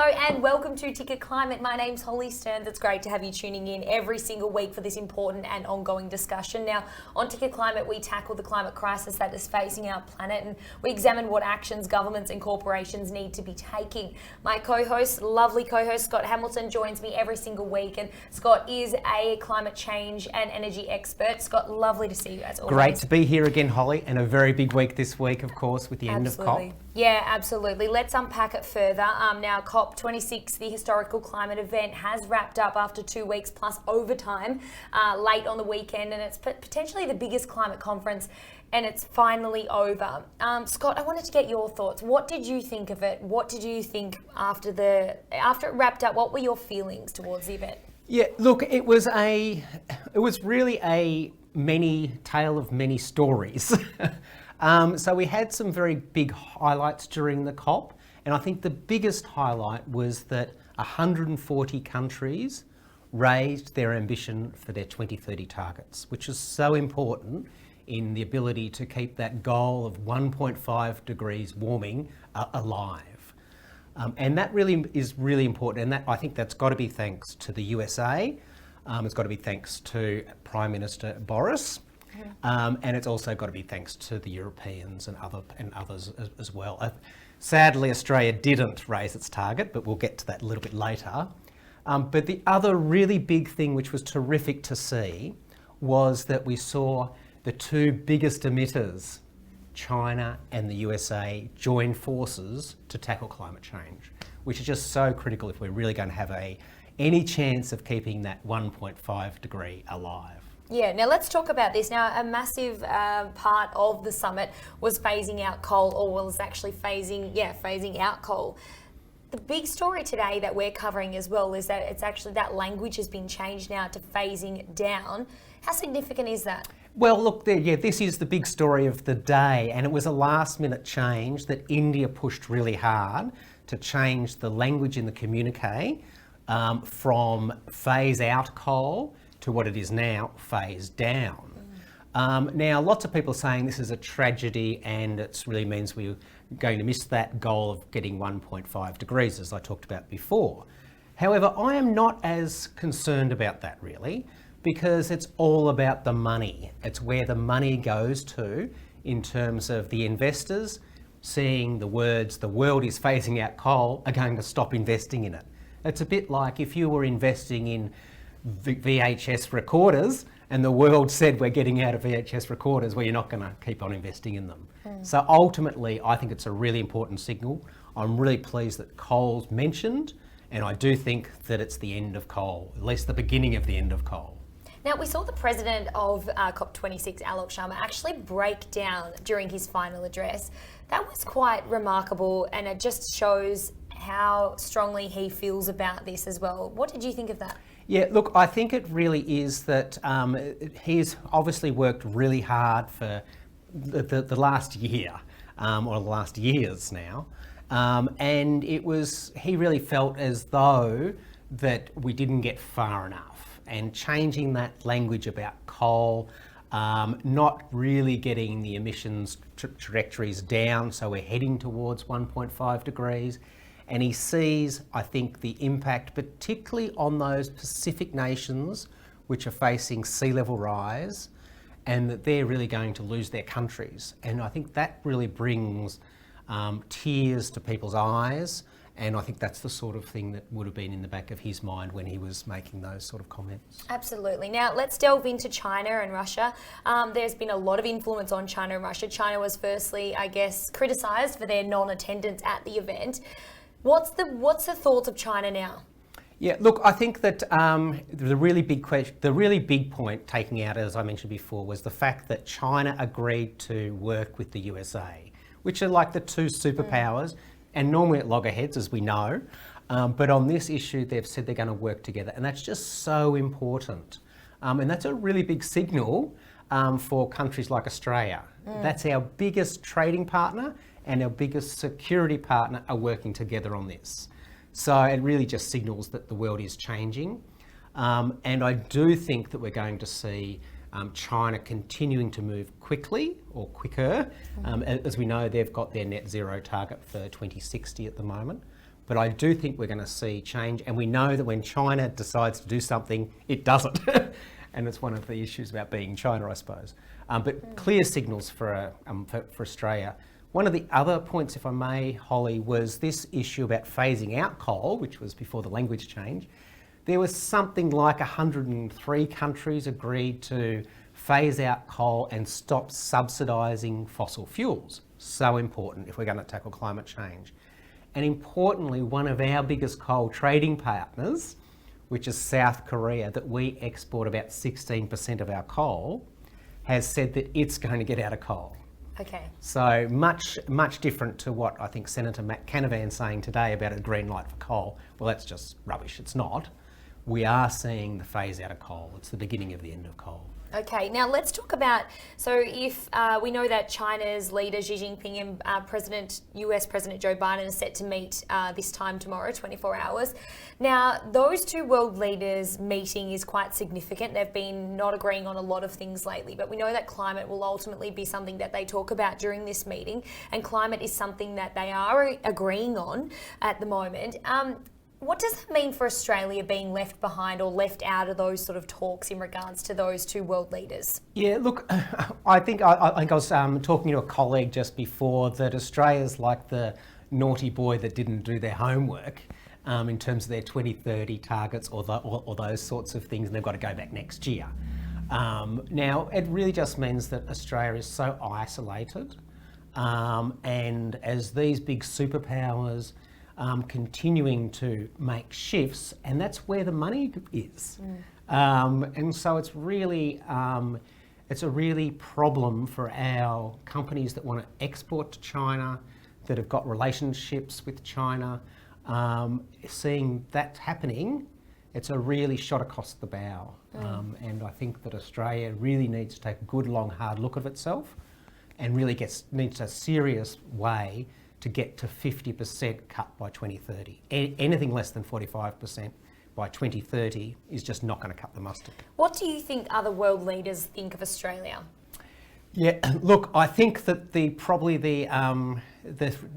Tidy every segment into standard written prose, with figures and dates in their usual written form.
Hello and welcome to Ticket Climate. My name's Holly Stearns. It's great to have you tuning in every single week for this important and ongoing discussion. Now, on Ticket Climate, we tackle the climate crisis that is facing our planet and we examine what actions governments and corporations need to be taking. My co-host, lovely co-host Scott Hamilton, joins me every single week, and Scott is a climate change and energy expert. Scott, lovely to see you as always. Great to be here again, Holly, and a very big week this week, of course, with the end of COP. Yeah, absolutely. Let's unpack it further. Now, COP26, the historical climate event, has wrapped up after 2 weeks plus overtime late on the weekend, and it's potentially the biggest climate conference, and it's finally over. Scott, I wanted to get your thoughts. What did you think of it? What did you think after it wrapped up? What were your feelings towards the event? Yeah, look, it was really a tale of many stories. So we had some very big highlights during the COP, and I think the biggest highlight was that 140 countries raised their ambition for their 2030 targets, which is so important in the ability to keep that goal of 1.5 degrees warming alive. And that really is really important, and I think that's got to be thanks to the USA, it's got to be thanks to Prime Minister Boris, and it's also got to be thanks to the Europeans and others as well. Sadly, Australia didn't raise its target, but we'll get to that a little bit later. But the other really big thing, which was terrific to see, was that we saw the two biggest emitters, China and the USA, join forces to tackle climate change, which is just so critical if we're really going to have any chance of keeping that 1.5 degree alive. Yeah, now let's talk about this. Now, a massive part of the summit was phasing out coal, or was actually phasing out coal. The big story today that we're covering as well is that it's actually that language has been changed now to phasing down. How significant is that? Well, look, this is the big story of the day, and it was a last-minute change that India pushed really hard to change the language in the communique from phase out coal to what it is now, phase down. Now, lots of people are saying this is a tragedy and it really means we're going to miss that goal of getting 1.5 degrees, as I talked about before. However, I am not as concerned about that really, because it's all about the money. It's where the money goes to in terms of the investors seeing the words, the world is phasing out coal, are going to stop investing in it. It's a bit like if you were investing in VHS recorders and the world said we're getting out of VHS recorders, well, you're not going to keep on investing in them. So ultimately, I think it's a really important signal. I'm really pleased that coal's mentioned, and I do think that it's the end of coal, at least the beginning of the end of coal. Now, we saw the president of COP26, Alok Sharma, actually break down during his final address. That was quite remarkable, and it just shows how strongly he feels about this as well. What did you think of that? Yeah, look, I think it really is that he's obviously worked really hard for the last year, or the last years now, and he really felt as though that we didn't get far enough, and changing that language about coal, not really getting the emissions trajectories down, so we're heading towards 1.5 degrees. And he sees, I think, the impact, particularly on those Pacific nations which are facing sea level rise, and that they're really going to lose their countries. And I think that really brings tears to people's eyes. And I think that's the sort of thing that would have been in the back of his mind when he was making those sort of comments. Absolutely. Now, let's delve into China and Russia. There's been a lot of influence on China and Russia. China was firstly, I guess, criticised for their non-attendance at the event. What's the thoughts of China now? Yeah, look, I think that the really big point taking out, as I mentioned before, was the fact that China agreed to work with the USA, which are like the two superpowers, and normally at loggerheads, as we know. But on this issue, they've said they're going to work together, and that's just so important. And that's a really big signal for countries like Australia. That's our biggest trading partner, and our biggest security partner are working together on this. So it really just signals that the world is changing. And I do think that we're going to see China continuing to move quickly or quicker. As we know, they've got their net zero target for 2060 at the moment. But I do think we're going to see change, and we know that when China decides to do something, it doesn't. And it's one of the issues about being China, I suppose. But clear signals for Australia. One of the other points, if I may, Holly, was this issue about phasing out coal, which was before the language change. There was something like 103 countries agreed to phase out coal and stop subsidising fossil fuels. So important if we're going to tackle climate change. And importantly, one of our biggest coal trading partners, which is South Korea, that we export about 16% of our coal, has said that it's going to get out of coal. Okay. So much different to what I think Senator Matt Canavan's saying today about a green light for coal. Well, that's just rubbish. It's not. We are seeing the phase out of coal. It's the beginning of the end of coal. Okay, now let's talk about, so if we know that China's leader Xi Jinping and US President Joe Biden are set to meet this time tomorrow, 24 hours. Now, those two world leaders meeting is quite significant. They've been not agreeing on a lot of things lately, but we know that climate will ultimately be something that they talk about during this meeting, and climate is something that they are agreeing on at the moment. What does that mean for Australia being left behind or left out of those sort of talks in regards to those two world leaders? Yeah, look, I think I was talking to a colleague just before that Australia's like the naughty boy that didn't do their homework in terms of their 2030 targets or those sorts of things, and they've got to go back next year. Now, it really just means that Australia is so isolated, and as these big superpowers continuing to make shifts, and that's where the money is. And so it's really a really problem for our companies that want to export to China, that have got relationships with China. Seeing that happening, it's a really shot across the bow. And I think that Australia really needs to take a good, long, hard look at itself and really needs a serious way to get to 50% cut by 2030. Anything less than 45% by 2030 is just not going to cut the mustard. What do you think other world leaders think of Australia? Yeah, look, I think that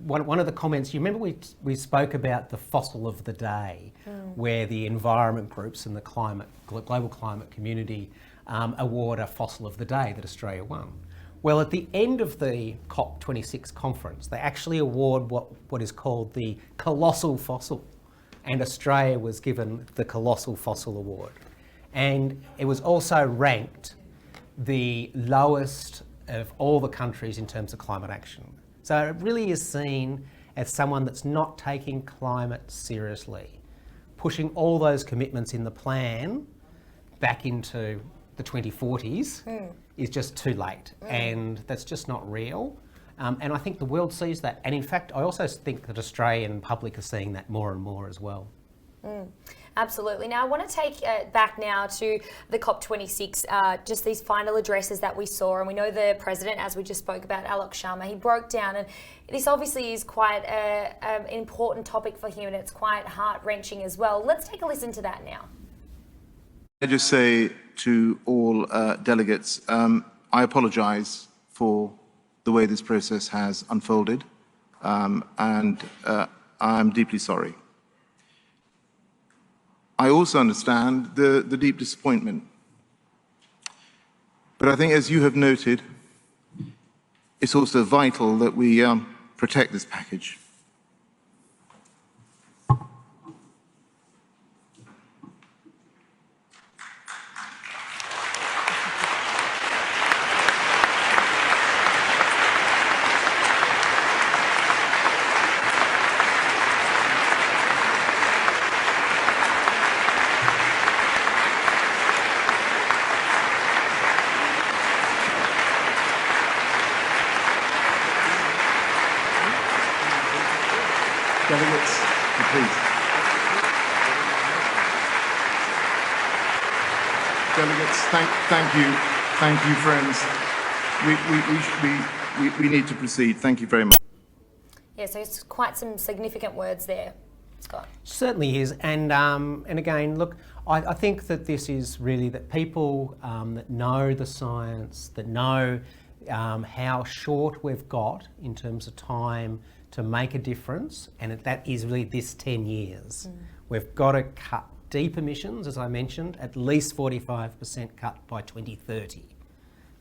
one of the comments, you remember we spoke about the fossil of the day, where the environment groups and the global climate community award a fossil of the day that Australia won. Well, at the end of the COP26 conference, they actually award what is called the Colossal Fossil, and Australia was given the Colossal Fossil Award. And it was also ranked the lowest of all the countries in terms of climate action. So it really is seen as someone that's not taking climate seriously, pushing all those commitments in the plan back into the 2040s is just too late, and that's just not real. And I think the world sees that. And in fact, I also think that Australian public are seeing that more and more as well. Absolutely. Now, I want to take back now to the COP26, just these final addresses that we saw. And we know the president, as we just spoke about, Alok Sharma, he broke down, and this obviously is quite an important topic for him, and it's quite heart-wrenching as well. Let's take a listen to that now. I just say to all delegates, I apologise for the way this process has unfolded, and I'm deeply sorry. I also understand the deep disappointment. But I think, as you have noted, it's also vital that we protect this package. Delegates, please. Delegates, thank you, friends. We need to proceed. Thank you very much. Yeah, so it's quite some significant words there, Scott. Certainly is, and again, look, I think that this is really that people that know the science, that know how short we've got in terms of time to make a difference, and that is really this 10 years. We've got to cut deep emissions, as I mentioned, at least 45% cut by 2030.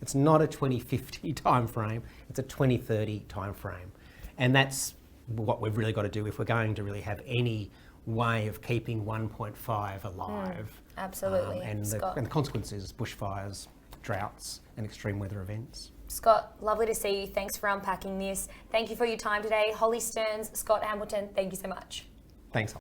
It's not a 2050 timeframe, it's a 2030 timeframe. And that's what we've really got to do if we're going to really have any way of keeping 1.5 alive. Absolutely. And the consequences, bushfires, droughts and extreme weather events. Scott, lovely to see you. Thanks for unpacking this. Thank you for your time today. Holly Stearns, Scott Hamilton, thank you so much. Thanks.